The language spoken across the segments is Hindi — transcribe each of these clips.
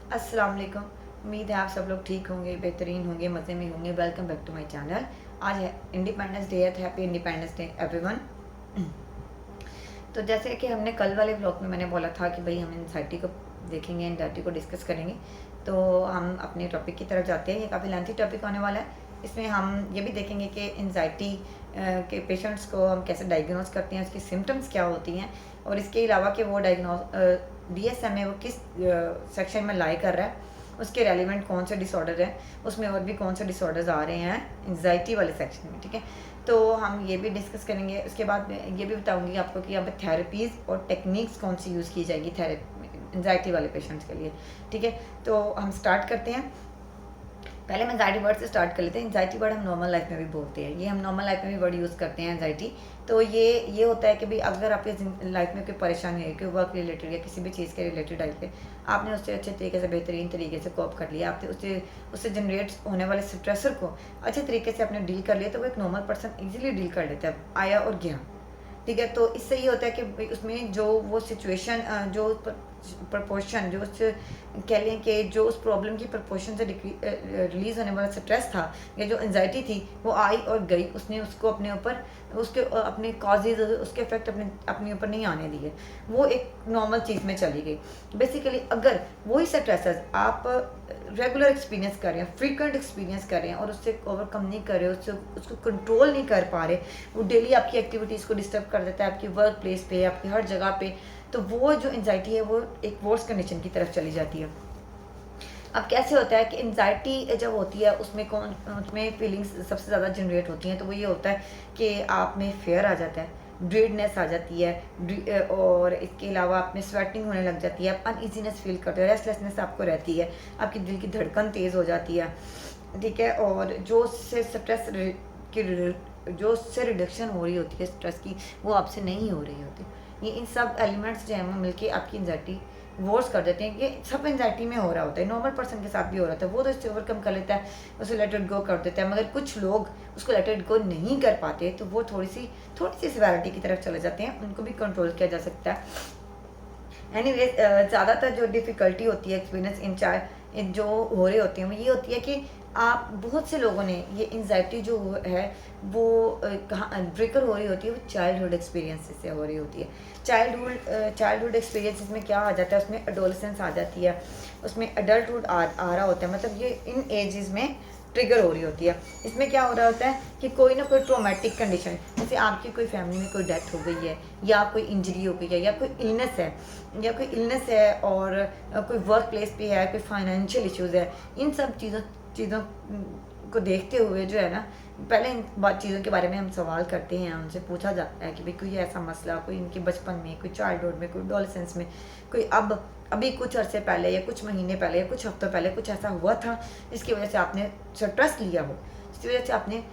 अस्सलाम वालेकुम। उम्मीद है आप सब लोग ठीक होंगे, बेहतरीन होंगे, मज़े में होंगे। Welcome back to my channel. आज है इंडिपेंडेंस डे है। Happy independence day everyone. तो जैसे कि हमने कल वाले ब्लॉग में मैंने बोला था कि भाई हम एंजाइटी को देखेंगे, एंजाइटी को डिस्कस करेंगे। तो हम अपने टॉपिक की तरफ जाते हैं। ये काफ़ी लेंथी टॉपिक होने वाला है। इसमें हम ये भी देखेंगे कि एंजाइटी के पेशेंट्स को हम कैसे डायग्नोस करते हैं, उसकी सिम्टम्स क्या होती हैं, और इसके अलावा कि वो DSM में वो किस सेक्शन में लाई कर रहा है, उसके रेलिवेंट कौन से डिसऑर्डर हैं, उसमें और भी कौन से डिसऑर्डर्स आ रहे हैं एंजाइटी वाले सेक्शन में। ठीक है, तो हम ये भी डिस्कस करेंगे। उसके बाद ये भी बताऊंगी आपको कि यहाँ पे थेरेपीज़ और टेक्निक्स कौन सी यूज़ की जाएगी एंजाइटी वाले पेशेंट्स के लिए। ठीक है, तो हम स्टार्ट करते हैं। पहले हम एंजाइटी वर्ड से स्टार्ट कर लेते हैं। एंजाइटी वर्ड हम नॉर्मल लाइफ में भी बोलते हैं, ये हम नॉर्मल लाइफ में भी वर्ड यूज़ करते हैं एंजाइटी। तो ये होता है कि भाई अगर आपके लाइफ में कोई परेशानी है, कोई वर्क रिलेटेड या किसी भी चीज़ के रिलेटेड है पे, आपने उससे अच्छे तरीके से, बेहतरीन तरीके से कोप कर लिया, आपने उससे जनरेट होने वाले स्ट्रेसर को अच्छे तरीके से आपने डील कर लिया, तो वो एक नॉर्मल पर्सन ईजिली डील कर लेता है, आया और गया। ठीक है, तो इससे ये होता है कि उसमें जो वो सिचुएशन, जो प्रपोर्शन, जो उस कह लें कि जो उस प्रॉब्लम की प्रपोर्शन से रिलीज़ होने वाला स्ट्रेस था या जो एंजाइटी थी, वो आई और गई। उसने उसको अपने ऊपर, उसके अपने कॉजेज, उसके इफेक्ट अपने ऊपर नहीं आने दिए, वो एक नॉर्मल चीज़ में चली गई। बेसिकली अगर वही स्ट्रेसेस आप रेगुलर एक्सपीरियंस कर रहे हैं, फ्रीक्वेंट एक्सपीरियंस कर रहे हैं और उससे ओवरकम नहीं कर रहे, उसको कंट्रोल नहीं कर पा रहे, वो डेली आपकी एक्टिविटीज़ को डिस्टर्ब कर देता है, आपकी वर्क प्लेस पे, आपकी हर जगह पे, तो वो जो एंजाइटी है वो एक वर्स कंडीशन की तरफ चली जाती है। अब कैसे होता है कि एंजाइटी जब होती है उसमें फीलिंग्स सबसे ज़्यादा जनरेट होती हैं। तो वो ये होता है कि आप में फेयर आ जाता है, ड्रेडनेस आ जाती है, और इसके अलावा आप में स्वेटिंग होने लग जाती है, आप अनइजीनेस फील करते हो, रेस्टलेसनेस आपको रहती है, आपकी दिल की धड़कन तेज़ हो जाती है। ठीक है, और जो उससे स्ट्रेस की जो उससे रिडक्शन हो रही होती है स्ट्रेस की, वो आपसे नहीं हो रही होती। ये इन सब एलिमेंट्स जो हैं वो मिलके आपकी एंजाइटी वर्स कर देते हैं। कि सब एंजाइटी में हो रहा होता है, नॉर्मल पर्सन के साथ भी हो रहा होता है, वो तो इससे ओवरकम कर लेता है, उसे लेट इट गो कर देता है। मगर कुछ लोग उसको लेट इट गो नहीं कर पाते, तो वो थोड़ी सी सिवियरिटी की तरफ चले जाते हैं, उनको भी कंट्रोल किया जा सकता है। एनीवेज, ज़्यादातर जो डिफ़िकल्टी होती है एक्सपीरियंस इन जो हो रहे होते हैं वो ये होती है कि आप बहुत से लोगों ने ये एंजाइटी जो है वो कहाँ ट्रिगर हो रही होती है, वो चाइल्डहुड एक्सपीरियंस से हो रही होती है। चाइल्डहुड एक्सपीरियंस में क्या आ जाता है, उसमें एडोलेसेंस आ जाती है, उसमें अडल्टहुड आ रहा होता है, मतलब ये इन एजेस में ट्रिगर हो रही होती है। इसमें क्या हो रहा होता है कि कोई ना कोई ट्रोमेटिक कंडीशन, जैसे आपकी कोई फैमिली में कोई डेथ हो गई है, या कोई इंजरी हो गई है, या कोई इलनेस है, और कोई वर्क प्लेस पे है, कोई फाइनेंशियल इश्यूज़ है, इन सब चीज़ों को देखते हुए जो है ना, पहले इन चीज़ों के बारे में हम सवाल करते हैं, उनसे पूछा जाता है कि भाई कोई ऐसा मसला, कोई इनके बचपन में, कोई चाइल्डहुड में, कोई एडोलेसेंस में, कोई अभी कुछ अरसे पहले या कुछ महीने पहले या कुछ हफ्तों पहले कुछ ऐसा हुआ था जिसकी वजह से आपने स्ट्रेस लिया हो, जिसकी वजह से आपने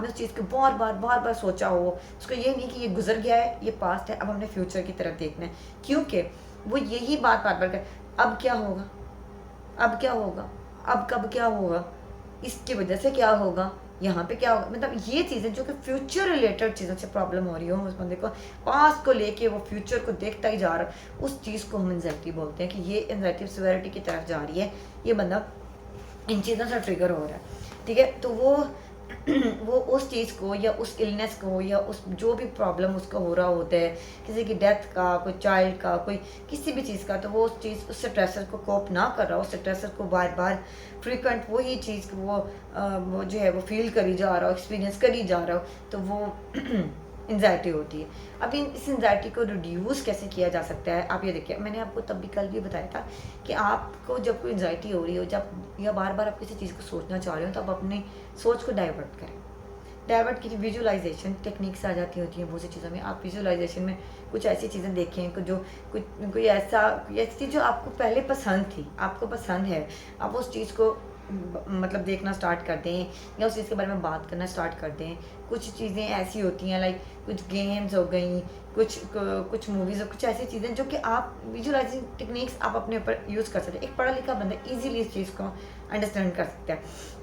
उस चीज़ को बार बार सोचा हो। उसको ये नहीं कि ये गुजर गया है, ये पास्ट है, अब हमने फ्यूचर की तरफ देखना है, क्योंकि वो यही बात बार बार कर, अब क्या होगा, अब क्या होगा, अब कब क्या होगा, इसकी वजह से क्या होगा, यहाँ पे क्या होगा। मतलब ये चीज़ें जो कि फ्यूचर रिलेटेड चीज़ों से प्रॉब्लम हो रही हो उस बंदे को, पास्ट को लेके वो फ्यूचर को देखता ही जा रहा, उस चीज़ को हम एंजाइटी बोलते हैं कि ये एंजाइटी सिवियरिटी की तरफ जा रही है, ये बंदा इन चीज़ों से ट्रिगर हो रहा है। ठीक है, तो वो उस चीज़ को या उस इलनेस को या उस जो भी प्रॉब्लम उसको हो रहा होता है, किसी की डेथ का, कोई चाइल्ड का, कोई किसी भी चीज़ का, तो वो उस चीज़ उस स्ट्रेसर को कोप ना कर रहा हो, उस स्ट्रेसर को बार बार फ्रीक्वेंट वही चीज़ वो जो है वो फील करी जा रहा हो, एक्सपीरियंस करी जा रहा हो, तो वो एंजाइटी होती है। अब इस एंजाइटी को रिड्यूस कैसे किया जा सकता है, आप ये देखिए, मैंने आपको तब भी कल भी बताया था कि आपको जब कोई एंजाइटी हो रही हो, जब या बार बार आप किसी चीज़ को सोचना चाह रहे हो, तो आप अपनी सोच को डाइवर्ट करें। डाइवर्ट की विजुअलाइजेशन टेक्निक्स आ जाती होती हैं बहुत सी चीज़ों में। आप विजुअलाइजेशन में कुछ ऐसी चीज़ें देखें जो कोई ऐसी चीज़ जो आपको पहले पसंद थी, आपको पसंद है, आप उस चीज़ को मतलब देखना स्टार्ट कर दें या उस चीज़ के बारे में बात करना स्टार्ट कर दें। कुछ चीज़ें ऐसी होती हैं, लाइक कुछ गेम्स हो गई, कुछ मूवीज़ हो, कुछ ऐसी चीज़ें जो कि आप विजुअलाइजिंग टेक्निक्स आप अपने ऊपर यूज़ कर सकते हैं। एक पढ़ा लिखा बंदा ईजिली इस चीज़ को अंडरस्टैंड कर सकता है।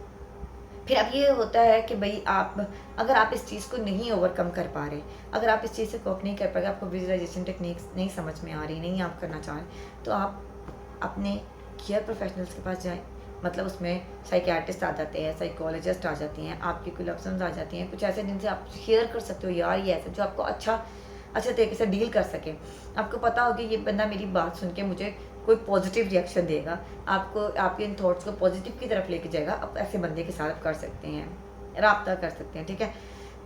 फिर अब ये होता है कि भाई अगर आप इस चीज़ को नहीं ओवरकम कर पा रहे, अगर आप इस चीज़ से कोप नहीं कर पा रहे, आपको विजुअलाइजेशन टेक्निक्स नहीं समझ में आ रही, नहीं आप करना चाह रहे, तो आप अपने केयर प्रोफेशनल्स के पास जाएं, मतलब उसमें साइकियाट्रिस्ट आ जाते हैं, साइकोलॉजिस्ट आ जाती हैं, आपकी कोई लव आ जाती हैं, कुछ ऐसे जिनसे आप शेयर कर सकते हो यार ये ऐसा, जो आपको अच्छा तरीके से डील कर सके। आपको पता होगा ये बंदा मेरी बात सुन के मुझे कोई पॉजिटिव रिएक्शन देगा, आपको आपके इन थॉट्स को पॉजिटिव की तरफ लेके जाएगा। आप ऐसे बंदे के साथ कर सकते हैं, रब्ता कर सकते हैं, ठीक है।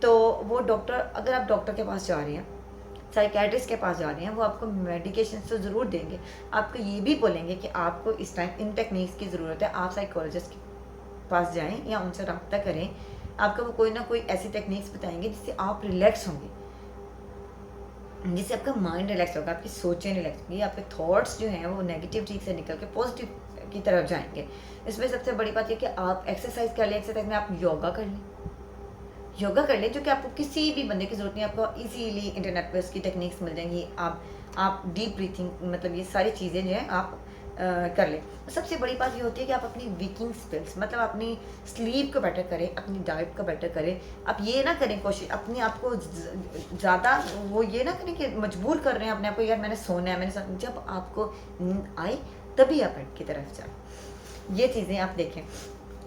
तो वो डॉक्टर, अगर आप डॉक्टर के पास जा रहे हैं, साइकेट्रिस्ट के पास जा रहे हैं, वो आपको मेडिकेशन तो ज़रूर देंगे, आपको ये भी बोलेंगे कि आपको इस टाइम इन टेक्निक्स की ज़रूरत है, आप साइकोलॉजिस्ट के पास जाएं या उनसे रब्ता करें। आपको वो कोई ना कोई ऐसी टेक्निक्स बताएंगे जिससे आप रिलैक्स होंगे, जिससे आपका माइंड रिलैक्स होगा, आपकी सोचें रिलैक्स होंगी, आपके थॉट्स जो हैं वो नेगेटिव चीज़ से निकल के पॉजिटिव की तरफ जाएंगे। इसमें सबसे बड़ी बात यह कि आप एक्सरसाइज कर लें, एक्सरसाइज में आप योगा कर लें, जो कि आपको किसी भी बंदे की ज़रूरत नहीं, आपको इजीली इंटरनेट पर उसकी टेक्निक्स मिल जाएंगी। आप डीप ब्रीथिंग, मतलब ये सारी चीज़ें जो हैं आप कर लें। सबसे बड़ी बात ये होती है कि आप अपनी वीकिंग स्किल्स, मतलब अपनी स्लीप को बेटर करें, अपनी डाइट को बेटर करें। आप ये ना करें कोशिश अपने आप को ज़्यादा वो ये ना करें कि मजबूर कर रहे हैं अपने आप को, यार मैंने सोना है, जब आपको नींद आए तभी आप बेड की तरफ जाएं। ये चीज़ें आप देखें।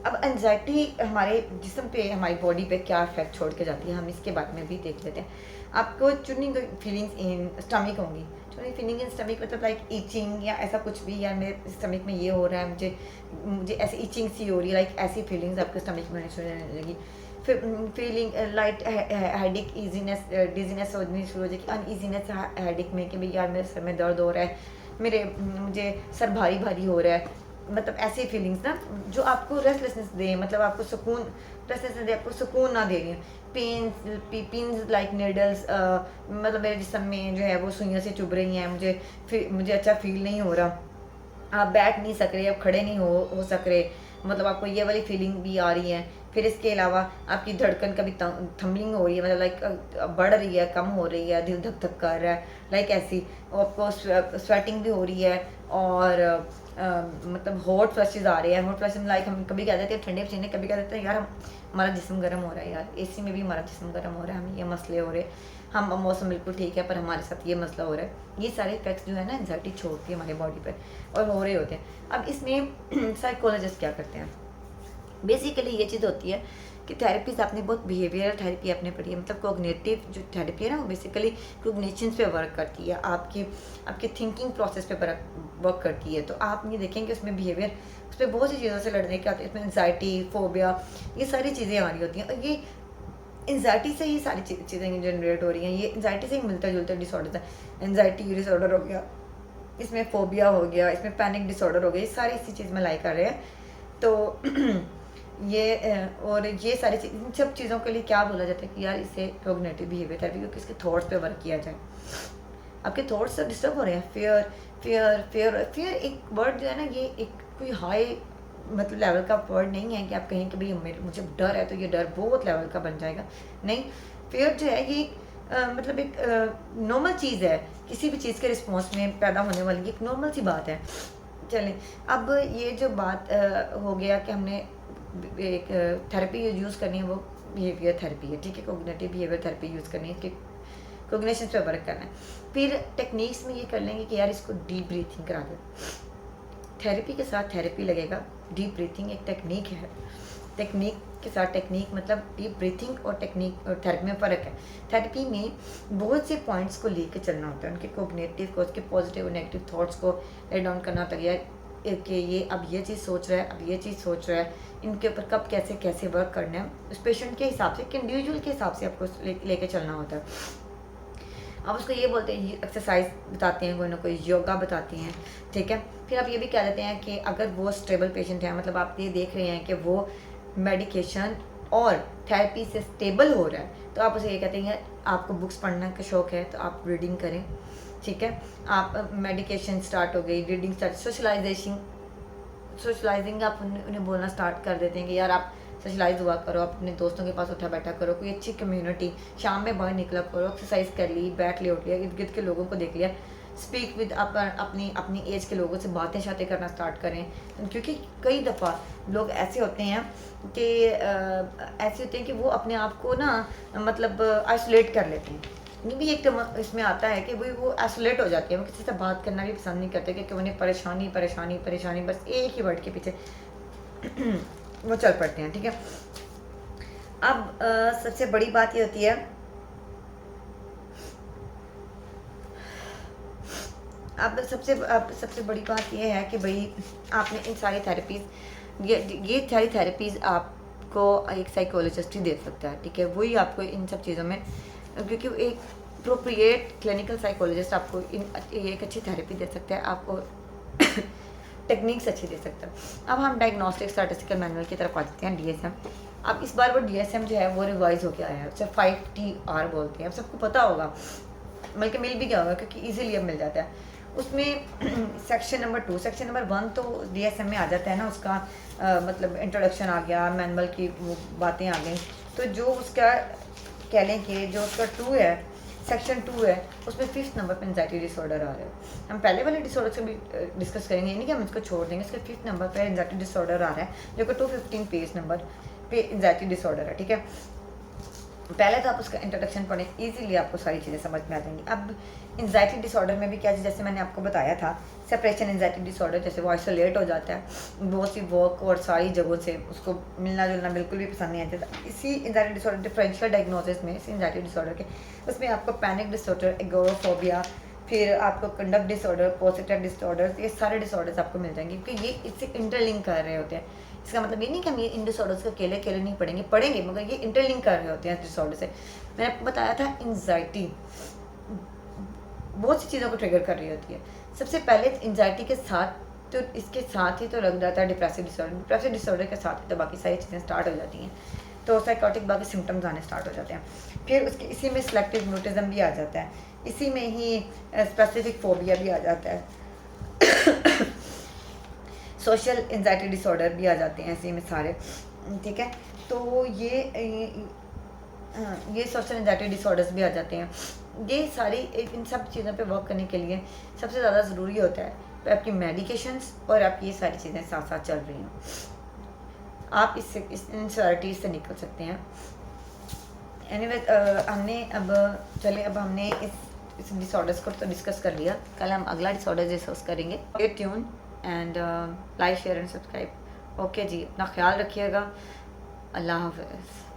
अब एंजाइटी हमारे जिस्म पे, हमारी बॉडी पे क्या इफेक्ट छोड़ के जाती है, हम इसके बारे में भी देख लेते हैं। आपको चुनिंग फीलिंग्स इन स्टमक होंगी, चुनिंग फीलिंग इन स्टमक मतलब लाइक ईचिंग या ऐसा कुछ भी, यार मेरे स्टमक में ये हो रहा है, मुझे ऐसी ईचिंग सी हो रही है, लाइक ऐसी फीलिंग्स आपके स्टमक में शुरू होने लगी। फिर feeling light headache, easiness, dizziness होनी शुरू हो जाएगी, अनईजीनेस हेडिक में कि भाई यार मेरे सर में दर्द हो रहा है, मुझे सर भारी भारी हो रहा है, मतलब ऐसी फीलिंग्स ना जो आपको रेस्टलेसनेस दे, मतलब आपको सुकून, रेस्टलेसनेस दे, आपको सुकून ना दे रही हैं। पेन्स लाइक नीडल्स, मतलब मेरे जिस्म में जो है वो सुइयां से चुभ रही हैं, मुझे अच्छा फील नहीं हो रहा, आप बैठ नहीं सक रहे, आप खड़े नहीं हो सक रहे, मतलब आपको ये वाली फीलिंग भी आ रही है। फिर इसके अलावा आपकी धड़कन कभी थम्बलिंग हो रही है, मतलब लाइक बढ़ रही है, कम हो रही है, दिल धक धक कर रहा है, लाइक ऐसी। आपको स्वेटिंग भी हो रही है, और मतलब हॉट फ्लशेज आ रहे हैं। हॉट फ्लश में लाइक हम कभी कह देते हैं ठंडे पसीने, कभी कह देते हैं यार हमारा जिस्म गर्म हो रहा है, यार एसी में भी हमारा जिस्म गर्म हो रहा है, हमें ये मसले हो रहे हैं, हम मौसम बिल्कुल ठीक है पर हमारे साथ ये मसला हो रहा है। ये सारे इफेक्ट्स जो है ना एंजाइटी छोड़ती है हमारी बॉडी पर, और हो रहे होते हैं। अब इसमें साइकोलॉजिस्ट क्या करते हैं, बेसिकली ये चीज़ होती है कि थेरेपीज आपने बहुत बिहेवियरल थेरेपी आपने पढ़ी है, मतलब कोग्निटिव जो थेरेपी है ना वो बेसिकली कोग्निशंस पे वर्क करती है, आपकी थिंकिंग प्रोसेस पे वर्क करती है। तो आप ये देखेंगे उसमें बिहेवियर, उस पर बहुत सी चीज़ों से लड़ने के आते हैं, इसमें एंजाइटी, फोबिया, ये सारी चीज़ें हमारी होती हैं, और ये एंजाइटी से ही सारी चीज़ें जनरेट हो रही हैं। ये एंजाइटी से ही मिलता जुलता डिसऑर्डर है। एंजाइटी डिसऑर्डर हो गया, इसमें फोबिया हो गया, इसमें पैनिक डिसऑर्डर हो गया, ये सारी इसी चीज़ में लाई कर रहे हैं। तो और ये सारी चीज़, इन सब चीज़ों के लिए क्या बोला जाता है कि यार इसे कोग्निटिव बिहेवियर थेरेपी, क्योंकि इसके थॉट्स पे वर्क किया जाए। आपके थॉट्स सब डिस्टर्ब हो रहे हैं, फियर एक वर्ड जो है ना, ये एक कोई हाई मतलब लेवल का वर्ड नहीं है कि आप कहें कि भाई मुझे डर है तो ये डर बहुत लेवल का बन जाएगा, नहीं। फियर जो है ये मतलब एक नॉर्मल चीज़ है, किसी भी चीज़ के रिस्पॉन्स में पैदा होने वाली एक नॉर्मल सी बात है। चलें, अब ये जो बात हो गया कि हमने एक थेरेपी यूज़ करनी है, वो बिहेवियर थेरेपी है, ठीक है, कोग्निटिव बिहेवियर थेरेपी यूज़ करनी है, कि कोग्निशन पे वर्क करना है। फिर टेक्निक्स में ये कर लेंगे कि यार इसको डीप ब्रीथिंग करा दो, थेरेपी के साथ थेरेपी लगेगा। डीप ब्रीथिंग एक टेक्निक है, टेक्निक के साथ टेक्निक, मतलब डीप ब्रीथिंग और टेक्निक और थेरेपी में फ़र्क है। थेरेपी में बहुत से पॉइंट्स को लेके चलना होता है, उनके कोग्निटिव को, उसके पॉजिटिव और नेगेटिव थॉट्स को लेट डाउन करना होता है कि ये अब ये चीज़ सोच रहा है, अब ये चीज़ सोच रहा है, इनके ऊपर कब कैसे वर्क करना है, उस पेशेंट के हिसाब से, एक इंडिविजुअल के हिसाब से आपको लेके चलना होता है। अब उसको ये बोलते हैं, एक्सरसाइज बताते हैं, कोई ना कोई योगा बताती हैं, ठीक है। फिर आप ये भी कह देते हैं कि अगर वो स्टेबल पेशेंट है, मतलब आप ये देख रहे हैं कि वो मेडिकेशन और थेरेपी से स्टेबल हो रहा है, तो आप उसे ये कहते हैं आपको बुक्स पढ़ने का शौक़ है तो आप रीडिंग करें, ठीक है। आप मेडिकेशन स्टार्ट हो गई, रीडिंग स्टार्ट, सोशलाइजिंग आप उन्हें बोलना स्टार्ट कर देते हैं कि यार आप सोशलाइज हुआ करो, आप अपने दोस्तों के पास उठा बैठा करो, कोई अच्छी कम्युनिटी, शाम में बाहर निकला करो, एक्सरसाइज कर ली, बैठ लिया, उठ लिया, इर्द गिर्द के लोगों को देख लिया, स्पीक विद अपनी एज के लोगों से बातें करना स्टार्ट करें। क्योंकि कई दफ़ा लोग ऐसे होते हैं कि वो अपने आप को ना मतलब आइसोलेट कर लेते हैं, ये भी एक इसमें आता है कि वो आइसोलेट हो जाती है, वो किसी से बात करना भी पसंद नहीं करते, क्योंकि उन्हें परेशानी परेशानी परेशानी, बस एक ही वर्ड के पीछे वो चल पड़ते हैं। ठीक है, अब सबसे बड़ी बात ये होती है, अब सबसे बड़ी बात ये है कि भाई आपने इन सारी थेरेपीज़, ये सारी थेरेपीज़ आपको एक साइकोलॉजिस्ट ही दे सकता है। ठीक है, वही आपको इन सब चीज़ों में, क्योंकि एक अप्रोप्रिएट क्लिनिकल साइकोलॉजिस्ट आपको एक अच्छी थेरेपी दे सकता है, आपको टेक्निक्स अच्छी दे सकता है। अब हम डायग्नोस्टिक स्टैटिस्टिकल मैनुअल की तरफ आ जाते हैं, DSM। अब इस बार वो DSM जो है वो रिवाइज होकर आया है, उसे 5TR बोलते हैं। अब सबको पता होगा, बल्कि मिल भी गया होगा, क्योंकि ईजिली अब मिल जाता है। उसमें सेक्शन नंबर 2, सेक्शन नंबर 1 तो DSM में आ जाता है ना, उसका मतलब इंट्रोडक्शन आ गया, मैनुअल की वो बातें आ गई। तो जो उसका कह लें कि जो उसका 2 है, सेक्शन 2 है, उसमें 5th नंबर पर एंजाइटी डिसऑर्डर आ रहा है। हम पहले वाले डिसऑर्डर से भी डिस्कस करेंगे, यानी कि हम इसको छोड़ देंगे। इसके 5th नंबर पर एंजाइटी डिसऑर्डर आ रहा है, जो कि 215 पेज नंबर पे एंजाइटी डिसऑर्डर है। ठीक है, पहले तो आप उसका इंट्रोडक्शन पढ़ें, इजीली आपको सारी चीज़ें समझ में आ जाएंगी। अब एंजाइटी डिसऑर्डर में भी क्या, जैसे मैंने आपको बताया था, सेपरेशन एंजाइटी डिसऑर्डर, जैसे वो आइसोलेट हो जाता है, बहुत सी वर्क और सारी जगहों से उसको मिलना जुलना बिल्कुल भी पसंद नहीं आता। इसी एंजाइटी डिसऑर्डर डिफरेंशियल डायग्नोसिस में, इसी एंजाइटी डिसऑर्डर के, उसमें आपको पैनिक डिसऑर्डर, एगोराफोबिया, फिर आपको कंडक्ट डिसऑर्डर, पॉजिटिव डिसऑर्डर, ये सारे डिसऑर्डर्स आपको मिल जाएंगे, क्योंकि ये इससे इंटरलिंक कर रहे होते हैं। इसका मतलब ये नहीं कि हम ये इन डिसऑर्डर्स को अकेले अकेले नहीं पढ़ेंगे, मगर ये इंटरलिंक कर रहे होते हैं डिसऑर्डर से। मैंने आपको बताया था एंजाइटी बहुत सी चीज़ों को ट्रिगर कर रही होती है। सबसे पहले एंजाइटी के साथ, तो इसके साथ ही तो लग जाता है डिप्रेसिव डिसऑर्डर। डिप्रेसिव डिसऑर्डर के साथ ही तो बाकी सारी चीज़ें स्टार्ट हो जाती हैं, तो साइकोटिक बाकी सिम्टम्स आने स्टार्ट हो जाते हैं। फिर उसके इसी में सिलेक्टिव म्यूटिज्म भी आ जाता है, इसी में ही स्पेसिफिक फोबिया भी आ जाता है, सोशल एंजाइटी डिसऑर्डर भी आ जाते हैं इसी में सारे। ठीक है, तो ये सोशल एंजाइटी डिसऑर्डर्स भी आ जाते हैं। ये सारी इन सब चीज़ों पे वर्क करने के लिए सबसे ज़्यादा ज़रूरी होता है तो आपकी मेडिकेशंस और आपकी ये सारी चीज़ें साथ साथ चल रही हों, आप इस इंसॉरिटीज़ से निकल सकते हैं। एनीवे हमने इस डिसऑर्डर्स को तो डिस्कस कर लिया। कल हम अगला डिसऑर्डर डिस्कस करेंगे। Stay tune and like share and subscribe. Okay जी, अपना ख्याल रखिएगा। अल्लाह हाफ़िज़।